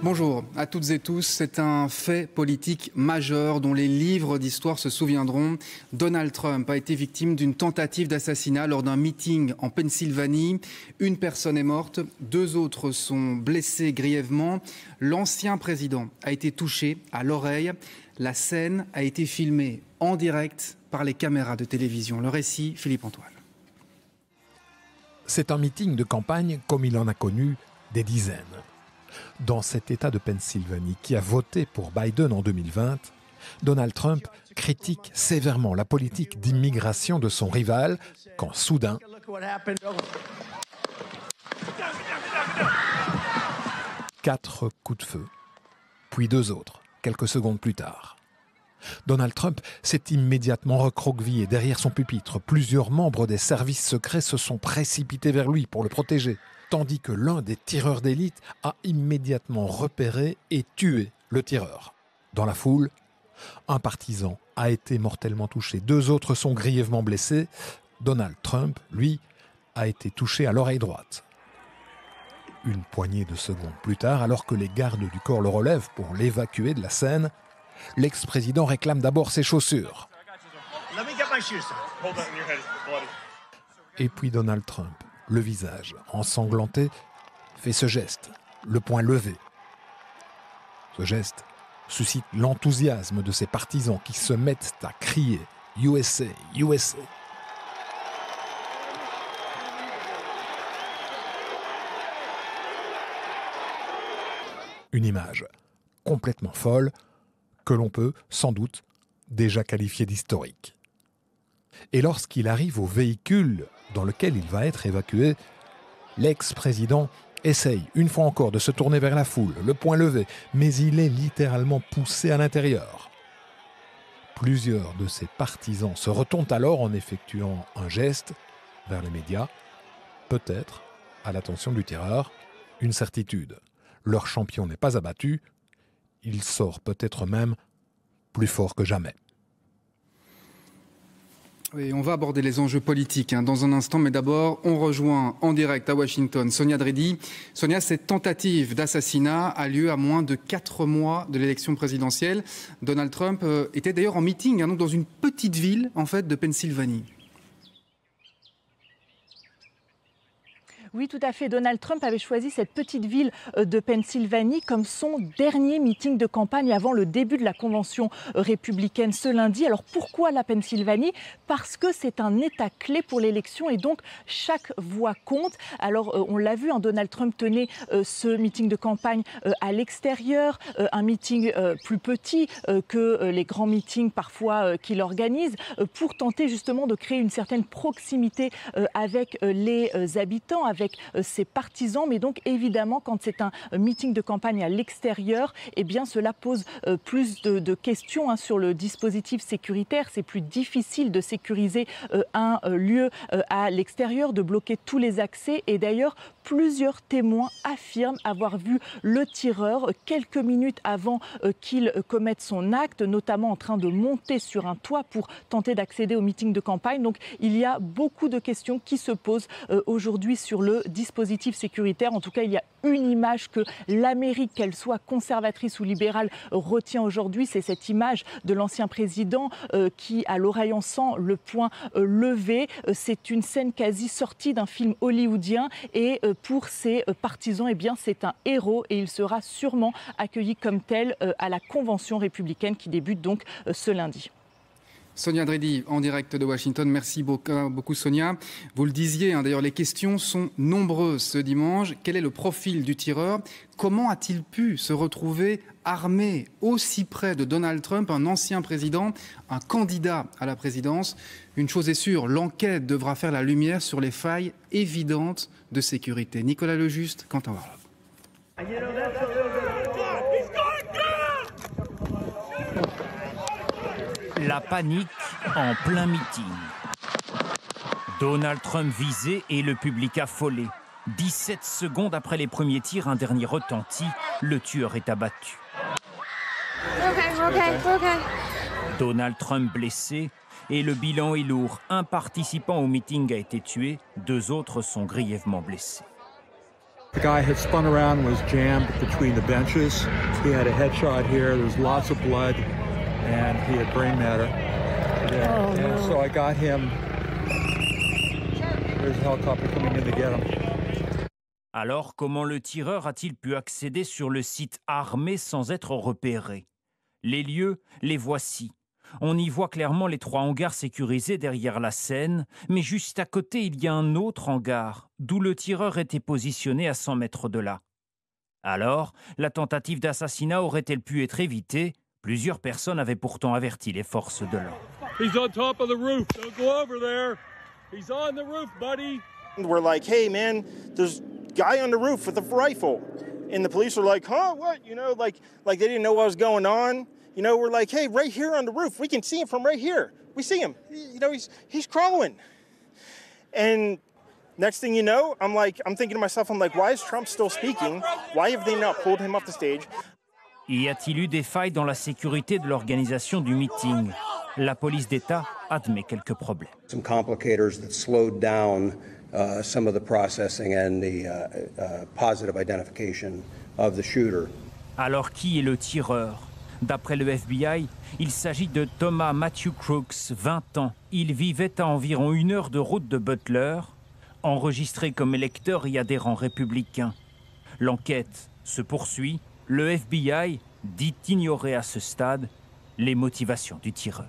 Bonjour à toutes et tous. C'est un fait politique majeur dont les livres d'histoire se souviendront. Donald Trump a été victime d'une tentative d'assassinat lors d'un meeting en Pennsylvanie. Une personne est morte, 2 autres sont blessés grièvement. L'ancien président a été touché à l'oreille. La scène a été filmée en direct par les caméras de télévision. Le récit, Philippe Antoine. C'est un meeting de campagne comme il en a connu des dizaines. Dans cet État de Pennsylvanie qui a voté pour Biden en 2020, Donald Trump critique sévèrement la politique d'immigration de son rival quand soudain, 4 coups de feu, puis 2 autres, quelques secondes plus tard. Donald Trump s'est immédiatement recroquevillé derrière son pupitre. Plusieurs membres des services secrets se sont précipités vers lui pour le protéger, tandis que l'un des tireurs d'élite a immédiatement repéré et tué le tireur. Dans la foule, un partisan a été mortellement touché. 2 autres sont grièvement blessés. Donald Trump, lui, a été touché à l'oreille droite. Une poignée de secondes plus tard, alors que les gardes du corps le relèvent pour l'évacuer de la scène, l'ex-président réclame d'abord ses chaussures. Et puis Donald Trump, le visage ensanglanté, fait ce geste, le poing levé. Ce geste suscite l'enthousiasme de ses partisans qui se mettent à crier « USA, USA ». Une image complètement folle que l'on peut, sans doute, déjà qualifier d'historique. Et lorsqu'il arrive au véhicule dans lequel il va être évacué, l'ex-président essaye, une fois encore, de se tourner vers la foule, le poing levé, mais il est littéralement poussé à l'intérieur. Plusieurs de ses partisans se retournent alors en effectuant un geste vers les médias, peut-être à l'attention du tireur, une certitude. Leur champion n'est pas abattu, il sort peut-être même plus fort que jamais. Oui, on va aborder les enjeux politiques dans un instant, mais d'abord, on rejoint en direct à Washington Sonia Dridi. Sonia, cette tentative d'assassinat a lieu à moins de 4 mois de l'élection présidentielle. Donald Trump était d'ailleurs en meeting donc dans une petite ville en fait, de Pennsylvanie. Oui, tout à fait. Donald Trump avait choisi cette petite ville de Pennsylvanie comme son dernier meeting de campagne avant le début de la convention républicaine ce lundi. Alors pourquoi la Pennsylvanie? Parce que c'est un État clé pour l'élection et donc chaque voix compte. Alors on l'a vu, Donald Trump tenait ce meeting de campagne à l'extérieur, un meeting plus petit que les grands meetings parfois qu'il organise, pour tenter justement de créer une certaine proximité avec les habitants, avec ses partisans. Mais donc évidemment, quand c'est un meeting de campagne à l'extérieur, eh bien cela pose plus de questions sur le dispositif sécuritaire. C'est plus difficile de sécuriser un lieu à l'extérieur, de bloquer tous les accès. Et d'ailleurs, plusieurs témoins affirment avoir vu le tireur quelques minutes avant qu'il commette son acte, notamment en train de monter sur un toit pour tenter d'accéder au meeting de campagne. Donc il y a beaucoup de questions qui se posent aujourd'hui sur le dispositif sécuritaire. En tout cas, il y a une image que l'Amérique, qu'elle soit conservatrice ou libérale, retient aujourd'hui. C'est cette image de l'ancien président qui a l'oreille en sang, le poing levé. C'est une scène quasi sortie d'un film hollywoodien et pour ses partisans, eh bien, c'est un héros et il sera sûrement accueilli comme tel à la convention républicaine qui débute donc ce lundi. Sonia Dridi, en direct de Washington. Merci beaucoup Sonia. Vous le disiez, d'ailleurs, les questions sont nombreuses ce dimanche. Quel est le profil du tireur? Comment a-t-il pu se retrouver armé aussi près de Donald Trump, un ancien président, un candidat à la présidence? Une chose est sûre, l'enquête devra faire la lumière sur les failles évidentes de sécurité. Nicolas Lejuste, Quentin Warlock. La panique en plein meeting. Donald Trump visé et le public affolé. 17 secondes après les premiers tirs, un dernier retentit. Le tueur est abattu. Okay. Donald Trump blessé. Et le bilan est lourd. Un participant au meeting a été tué, 2 autres sont grièvement blessés. The guy had spun around and was jammed between the benches. He had a headshot here. There was lots of blood, and he had brain matter. And so I got him. There's a helicopter coming in to get him. Alors, comment le tireur a-t-il pu accéder sur le site armé sans être repéré? Les lieux, les voici. On y voit clairement les 3 hangars sécurisés derrière la scène, mais juste à côté, il y a un autre hangar, d'où le tireur était positionné à 100 mètres de là. Alors, la tentative d'assassinat aurait-elle pu être évitée? Plusieurs personnes avaient pourtant averti les forces de l'ordre. He's on top of the roof. Don't go over there. He's on the roof, buddy. We're like, hey, man, there's a guy on the roof with a rifle. And the police are like, huh, what? You know, like they didn't know what was going on. You know, we're like, hey, right here on the roof, we can see him from right here. We see him. You know, he's crawling. And next thing you know, I'm thinking to myself, why is Trump still speaking? Why have they not pulled him off the stage? Y a-t-il eu des failles dans la sécurité de l'organisation du meeting? La police d'État admet quelques problèmes. Some complicators that slowed down some of the processing and the positive identification of the shooter. Alors qui est le tireur? D'après le FBI, il s'agit de Thomas Matthew Crooks, 20 ans. Il vivait à environ 1 heure de route de Butler, enregistré comme électeur et adhérent républicain. L'enquête se poursuit. Le FBI dit ignorer à ce stade les motivations du tireur.